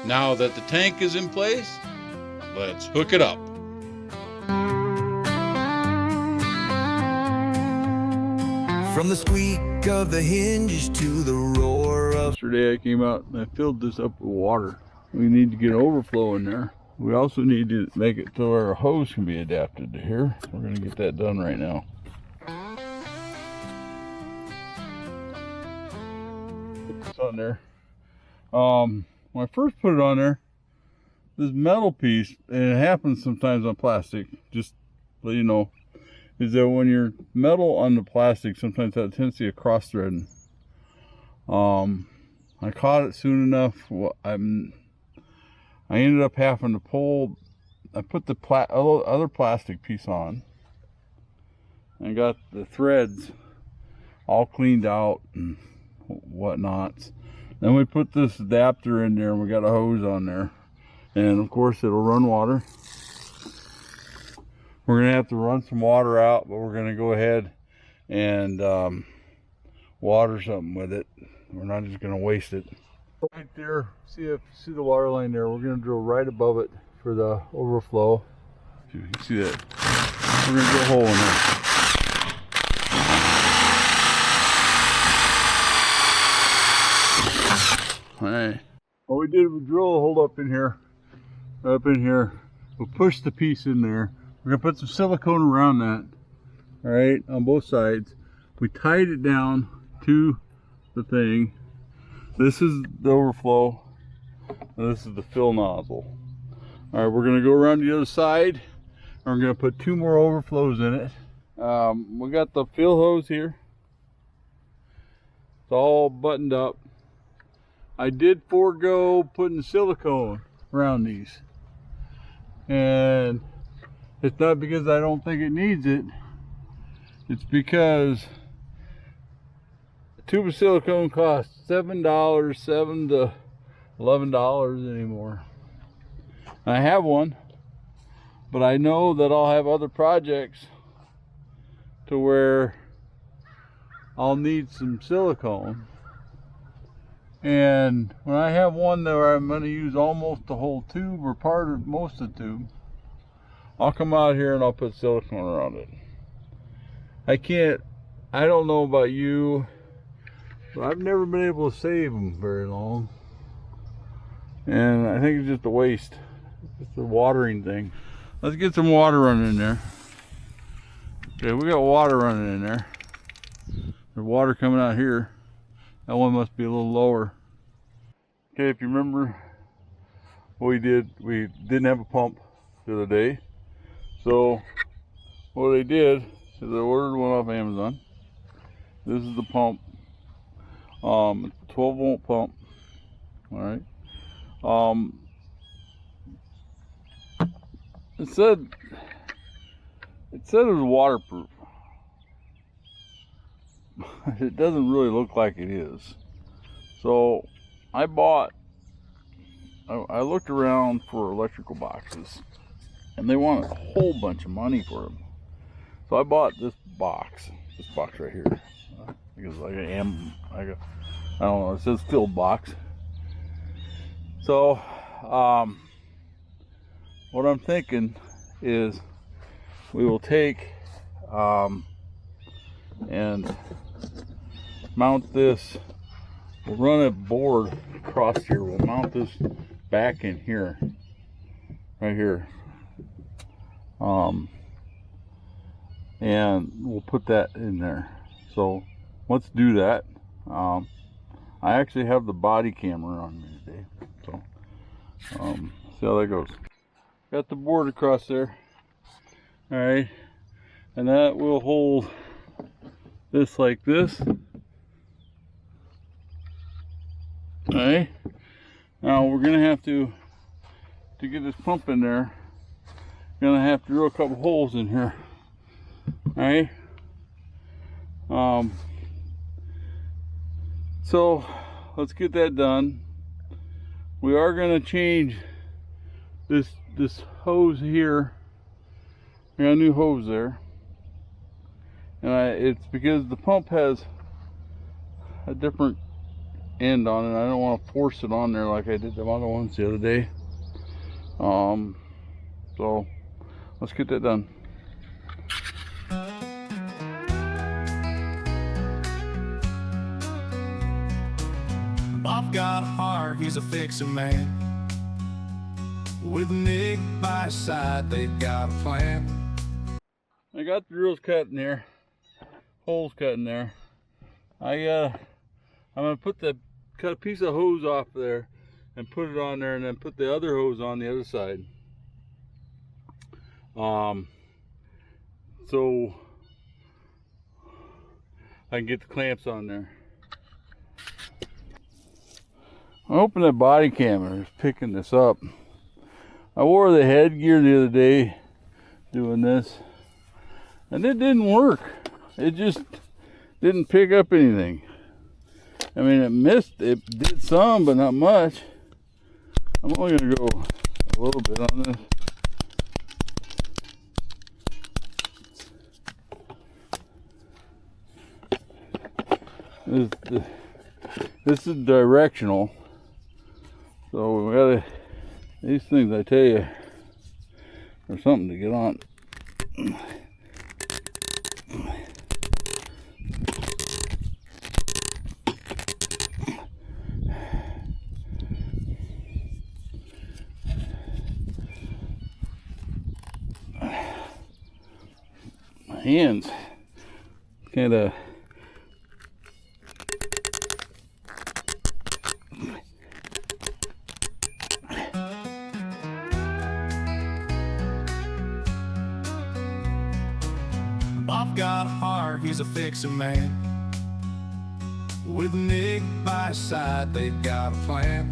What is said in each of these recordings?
Now that the tank is in place, let's hook it up. From the squeak of the hinges to the roar of... Yesterday I came out and I filled this up with water. We need to get overflow in there. We also need to make it so our hose can be adapted to here. We're going to get that done right now. It's on there. When I first put it on there, this metal piece, and it happens sometimes on plastic, just to let you know, is that when you're metal on the plastic, sometimes that tends to get cross threading. I caught it soon enough. I ended up having to pull. I put the other plastic piece on and got the threads all cleaned out and whatnots. Then we put this adapter in there and we got a hose on there, and of course it'll run water. We're gonna have to run some water out, but we're gonna go ahead and water something with it. We're not just gonna waste it. Right there, see the water line there? We're gonna drill right above it for the overflow. You can see that. We're gonna drill a hole in there. Alright. What we did was drill a hole up in here. We'll push the piece in there. We're gonna put some silicone around that. Alright, on both sides. We tied it down to the thing. This is the overflow, and this is the fill nozzle. Alright, we're gonna go around the other side, and we're gonna put 2 more overflows in it. We got the fill hose here. It's all buttoned up. I did forego putting silicone around these, and it's not because I don't think it needs it. It's because a tube of silicone costs $7 to $11 anymore. I have one, but I know that I'll have other projects to where I'll need some silicone. And when I have one where I'm going to use almost the whole tube or part of most of the tube, I'll come out here and I'll put silicone around it. I don't know about you, but I've never been able to save them very long. And I think it's just a waste. It's a watering thing. Let's get some water running in there. Okay, we got water running in there. There's water coming out here. That one must be a little lower. Okay, if you remember what we didn't have a pump the other day. So what I did is I ordered one off Amazon. This is the pump. It's a 12-volt pump. Alright. It said it was waterproof. It doesn't really look like it is. So I looked around for electrical boxes, and they wanted a whole bunch of money for them. So I bought this box right here, because I don't know, it says filled box. So what I'm thinking is we will take and mount this. We'll run a board across here. We'll mount this back in here, right here, and we'll put that in there. So let's do that. I actually have the body camera on me today, so see how that goes. Got the board across there. All right, and that will hold this like this. Okay, now we're gonna have to get this pump in there, gonna have to drill a couple holes in here. All right, so let's get that done. We are gonna change this hose here. I got a new hose there, and it's because the pump has a different end on it. I don't want to force it on there like I did the other ones the other day. So let's get that done. Bob got a heart, he's a fixin' man. With Nick by his side, they've got a plan. I got the drills cut in there, holes cut in there. I'm gonna cut a piece of hose off there and put it on there, and then put the other hose on the other side. So I can get the clamps on there. I opened that body camera, was picking this up. I wore the headgear the other day doing this, and it didn't work. It just didn't pick up anything. I mean, it did some, but not much. I'm only gonna go a little bit on this. This is directional. So we gotta, these things, I tell you, are something to get on. My hands kind of Bob got a heart, he's a fixin' man. With Nick by his side, they've got a plan.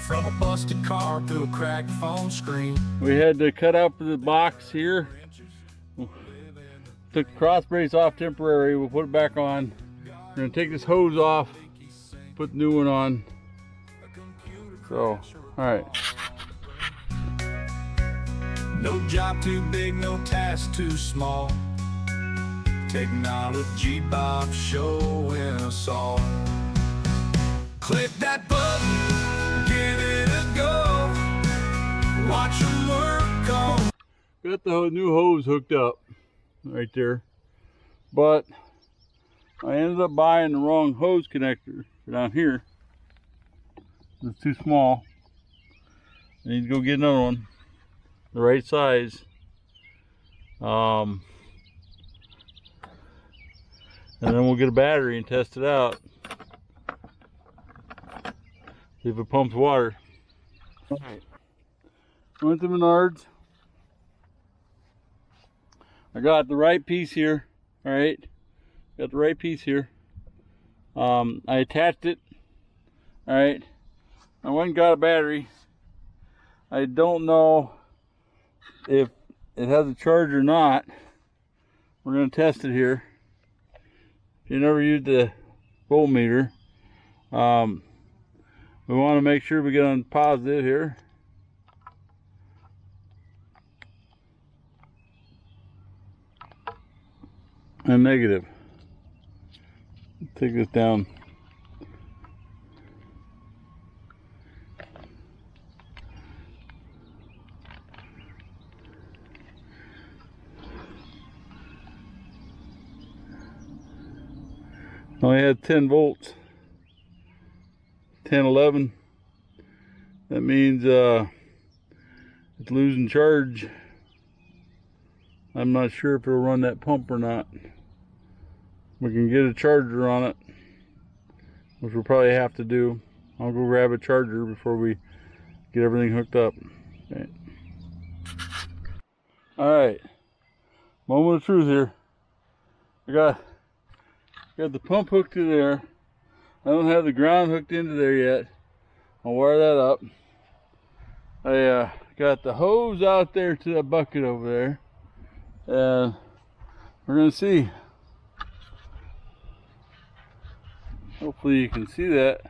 From a busted car to a cracked phone screen. we had to cut out the box here. Took the cross brace off temporary. We'll put it back on. We're gonna take this hose off, put the new one on. So, all right. No job too big, no task too small. Technology Bob showing us all. Click that button, give it a go. Watch them work on. Got the new hose hooked up right there, but I ended up buying the wrong hose connector for down here. It's too small. I need to go get another one, the right size. And then we'll get a battery and test it out. See if it pumps water. All right. Went to Menards. I got the right piece here. All right. Got the right piece here. I attached it. All right. I went and got a battery. I don't know if it has a charge or not. We're going to test it here. If you never used the voltmeter, we want to make sure we get on positive here. And negative. Take this down. Only had 10 volts, 10, 11. That means it's losing charge. I'm not sure if it'll run that pump or not. We can get a charger on it, which we'll probably have to do. I'll go grab a charger before we get everything hooked up. Okay. All right, moment of truth here. I got the pump hooked to there. I don't have the ground hooked into there yet. I'll wire that up. I got the hose out there to that bucket over there, and we're gonna see. Hopefully you can see that.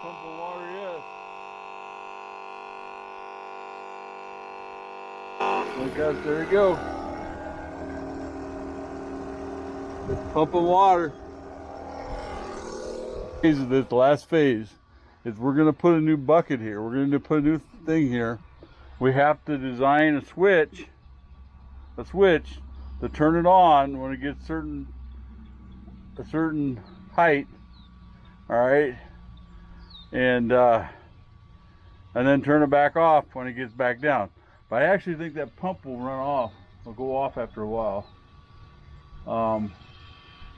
pump of water, yes. Look out, there you go. This pump of water. Phase of this last phase is we're going to put a new bucket here. We're going to put a new thing here. We have to design a switch to turn it on when it gets a certain height. All right, and then turn it back off when it gets back down. But I actually think that pump will run off. It'll go off after a while.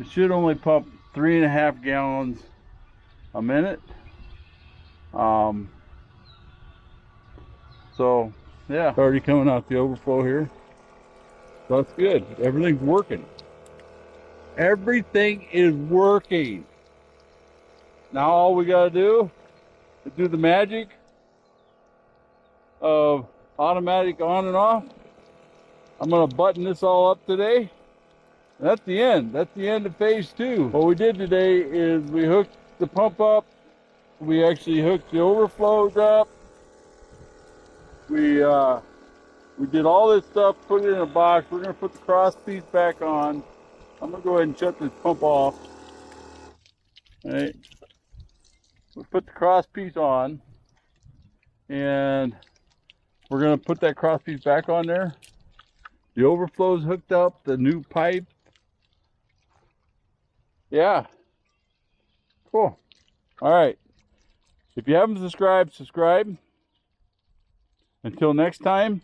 It should only pump 3.5 gallons a minute. So yeah, it's already coming out the overflow here. So that's good. Everything's working. Everything is working. Now all we gotta do is do the magic of automatic on and off. I'm gonna button this all up today. That's the end. That's the end of phase 2. What we did today is we hooked the pump up. We actually hooked the overflows up. We did all this stuff, put it in a box. We're gonna put the cross piece back on. I'm gonna go ahead and shut this pump off. All right. We put the cross piece on, and we're gonna put that cross piece back on there. The overflow's hooked up, the new pipe. Yeah. Cool. All right. If you haven't subscribed, subscribe. Until next time,